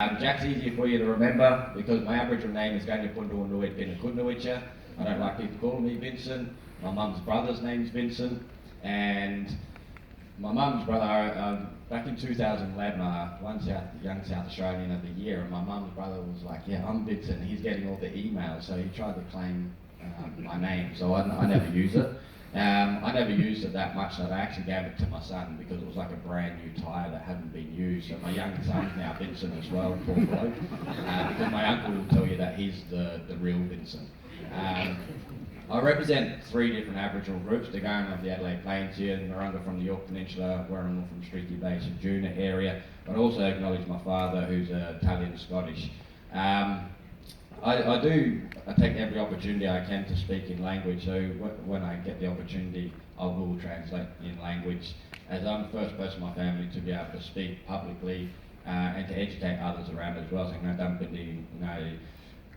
Jack's easier for you to remember because my Aboriginal name is Ganyapunduunduit Binakudnuicha. I don't like people calling me Vincent. My mum's brother's name's Vincent. And my mum's brother, back in 2011, I won Young South Australian of the Year, and my mum's brother was like, yeah, I'm Vincent. He's getting all the emails, so he tried to claim my name, so I never use it. I never used it that much that I actually gave it to my son because it was like a brand new tyre that hadn't been used. So my younger son's now Vincent as well, poor bloke, because my uncle will tell you that he's the real Vincent. I represent 3 different Aboriginal groups, the Garran of the Adelaide Plains here, Narungga from the Yorke Peninsula, Werrimal from Streaky Bay, Ceduna area, but also acknowledge my father who's Italian-Scottish. I take every opportunity I can to speak in language, so when I get the opportunity, I will translate in language, as I'm the first person in my family to be able to speak publicly and to educate others around as well. So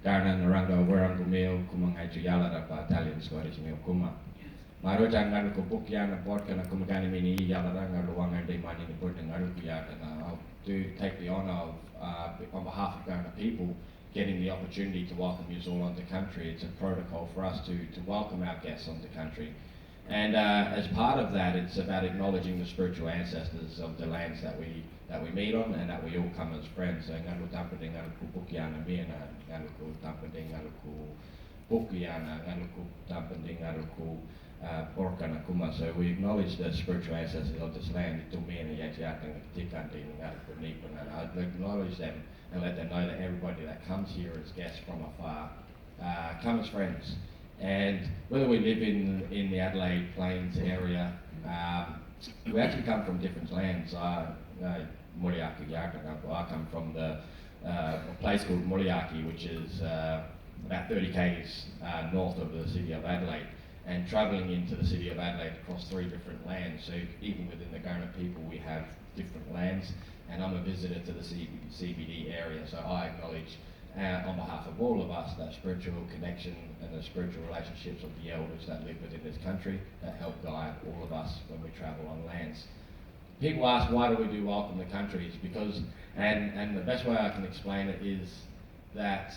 Garna Narungga Werrimal Meal Kumangai Yala Italian Scottish Meal Kuma. Marojan Ganuko Bukiana Porka na Kumagani Mini Yalaranga Luanga de Mani Purtan Arukuyata. I do take the honour of on behalf of Garna people getting the opportunity to welcome you all onto country. It's a protocol for us to welcome our guests onto country. And as part of that, it's about acknowledging the spiritual ancestors of the lands that we meet on and that we all come as friends. So Ngalu Tampade Ngaluku Bukiana Miana, Ngaluku Tampade Ngaluku Bukiana, Ngaluku Tampade Ngaluku Porkana Kuma. So we acknowledge the spiritual ancestors of this land. Tumiana Yachiatanga Tikandi Ngaluku Nipan, and I acknowledge them and let them know that everybody that comes here as guests from afar come as friends. And whether we live in the Adelaide Plains area, we actually come from different lands. Moriaki Yarkanapo, I come from a place called Moriaki, which is about 30 k's north of the city of Adelaide. And travelling into the city of Adelaide across 3 different lands, so even within the Garna people we have different lands, and I'm a visitor to the CBD area, so I acknowledge on behalf of all of us that spiritual connection and the spiritual relationships of the elders that live within this country that help guide all of us when we travel on lands. People ask, why do we do welcome the countries? Because, and the best way I can explain it is that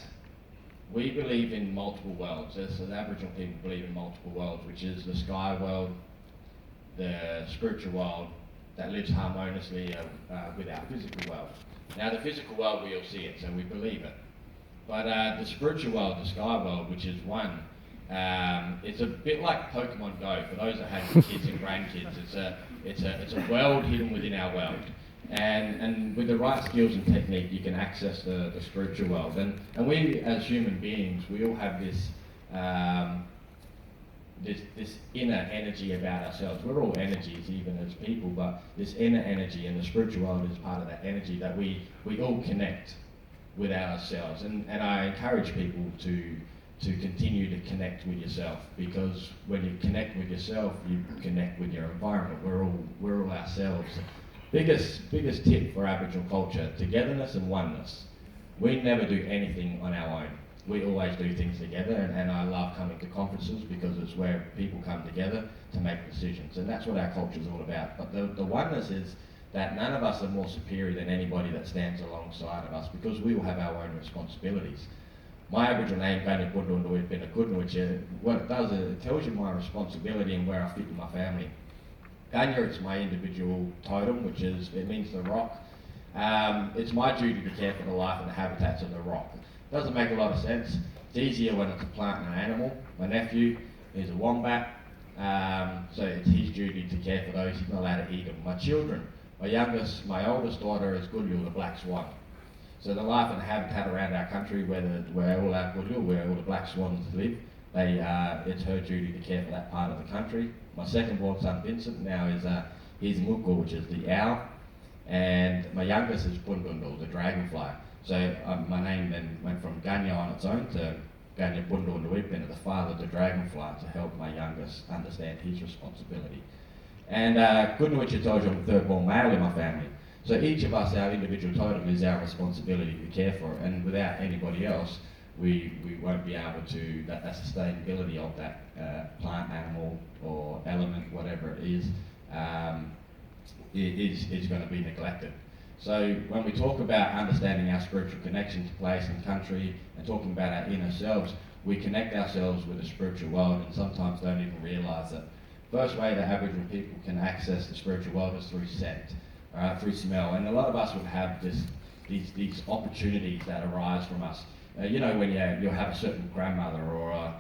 we believe in multiple worlds. As Aboriginal people believe in multiple worlds, which is the sky world, the spiritual world that lives harmoniously with our physical world. Now the physical world, we all see it, so we believe it. But the spiritual world, the sky world, which is one, it's a bit like Pokemon Go. For those that have kids and grandkids, it's a world hidden within our world. And with the right skills and technique, you can access the spiritual world. And we, as human beings, we all have this inner energy about ourselves. We're all energies, even as people, but this inner energy and the spiritual world is part of that energy that we all connect with ourselves. And I encourage people to continue to connect with yourself, because when you connect with yourself, you connect with your environment. We're all ourselves. Biggest tip for Aboriginal culture: togetherness and oneness. We never do anything on our own. We always do things together, and I love coming to conferences because it's where people come together to make decisions, and that's what our culture is all about. But the oneness is that none of us are more superior than anybody that stands alongside of us, because we all have our own responsibilities. My Aboriginal name, Ganyapunduunduit Binakudnuicha, what it does is it tells you my responsibility and where I fit in my family. Ganya, it's my individual totem, which is, it means the rock. It's my duty to care for the life and the habitats of the rock. Doesn't make a lot of sense. It's easier when it's a plant and an animal. My nephew is a wombat, so it's his duty to care for those. He's not allowed to eat them. My children, my oldest daughter is Gulyu, the black swan. So the life and the habitat around our country, where all our Gulyu, where all the black swans live, it's her duty to care for that part of the country. My second born son Vincent now he's Muku, which is the owl, and my youngest is Bundundul, the dragonfly. So my name then went from Ganya on its own to Ganyapunduunduit, and the father of the dragonfly, to help my youngest understand his responsibility. And Kudnuicha tells you I'm the 3rd born male in my family. So each of us, our individual totem is our responsibility to care for it, and without anybody else, we won't be able to, that sustainability of that plant, animal, or element, whatever it is going to be neglected. So when we talk about understanding our spiritual connection to place and country and talking about our inner selves, we connect ourselves with the spiritual world and sometimes don't even realise it. First way that Aboriginal people can access the spiritual world is through scent, through smell. And a lot of us would have these opportunities that arise from us. You know, when you have a certain grandmother or a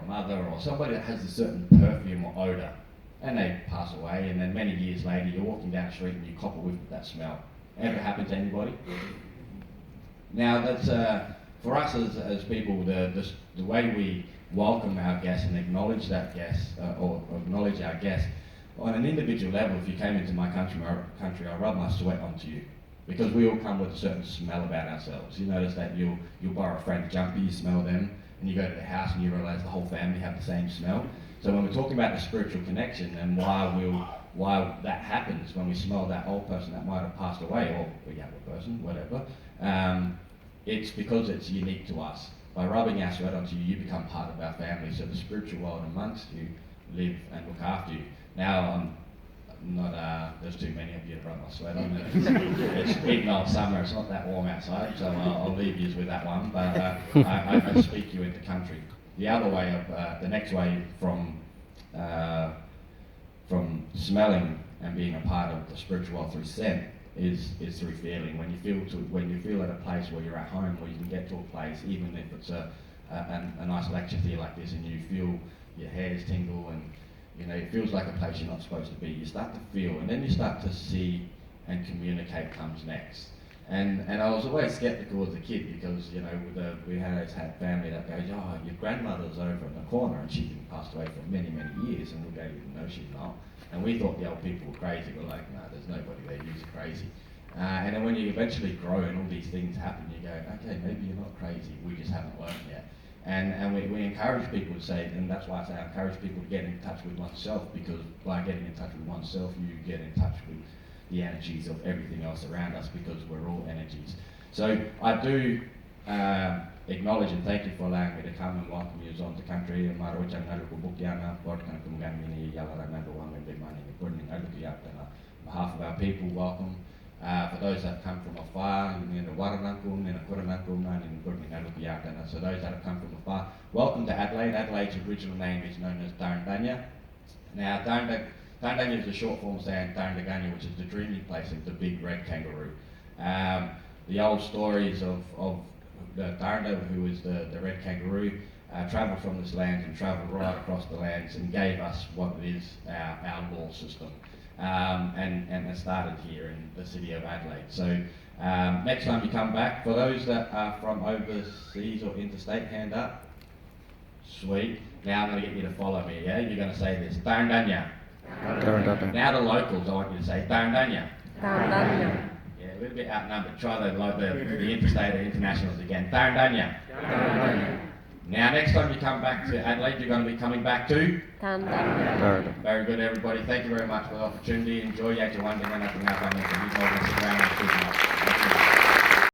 mother or somebody that has a certain perfume or odour, and they pass away, and then many years later you're walking down the street and you cop a whiff of that smell. Ever happened to anybody? Now that's for us as people, the way we welcome our guests and acknowledge that guest or acknowledge our guests on an individual level. If you came into my country, I'll rub my sweat onto you, because we all come with a certain smell about ourselves. You notice that you'll borrow a friend's jumper, you smell them, and you go to the house and you realise the whole family have the same smell. So when we're talking about the spiritual connection and why that happens when we smell that old person that might have passed away, or a younger person, whatever, it's because it's unique to us. By rubbing our sweat onto you, you become part of our family. So the spiritual world amongst you live and look after you. Now, there's too many of you to rub my sweat on. It's big old summer, it's not that warm outside, so I'll leave you with that one. But I speak you into country. The other way of, the next way from smelling and being a part of the spiritual world through scent is through feeling. When you feel at a place where you're at home, where you can get to a place, even if it's a nice lecture theatre like this, and you feel your hairs tingle and you know it feels like a place you're not supposed to be. You start to feel, and then you start to see and communicate comes next. And I was always sceptical as a kid, because you know we had family that goes, oh, your grandmother's over in the corner and she's been passed away for many years, and we go, no, she's not. And we thought the old people were crazy. We're like, no, there's nobody there, you're crazy. And then when you eventually grow and all these things happen, you go, okay, maybe you're not crazy, we just haven't learned yet. And we encourage people to say, and that's why I say I encourage people to get in touch with oneself, because by getting in touch with oneself, you get in touch with the energies of everything else around us, because we're all energies. So I do acknowledge and thank you for allowing me to come and welcome you on to country. On behalf of our people, welcome. For those that come from afar, so those that have come from afar, welcome to Adelaide. Adelaide's original name is known as Darndanya. Now Darndanya is the short form saying Darndaganya, which is the dreaming place of the big red kangaroo. The old stories of the Darnda, who is the red kangaroo, travelled from this land and travelled right across the lands and gave us what is our law system. And it started here in the city of Adelaide. So next time you come back, for those that are from overseas or interstate, hand up. Sweet. Now I'm going to get you to follow me, yeah? You're going to say this, Darndanya. Now the locals, I want you to say Darndanya. Darndanya. Yeah, a little bit outnumbered. Try the interstate or internationals again. Darndanya. Now next time you come back to Adelaide, you're going to be coming back to? Darndanya. Very good, everybody. Thank you very much for the opportunity. Enjoy Yajawandan and nothing else. I'm going to be holding the ground and speaking up.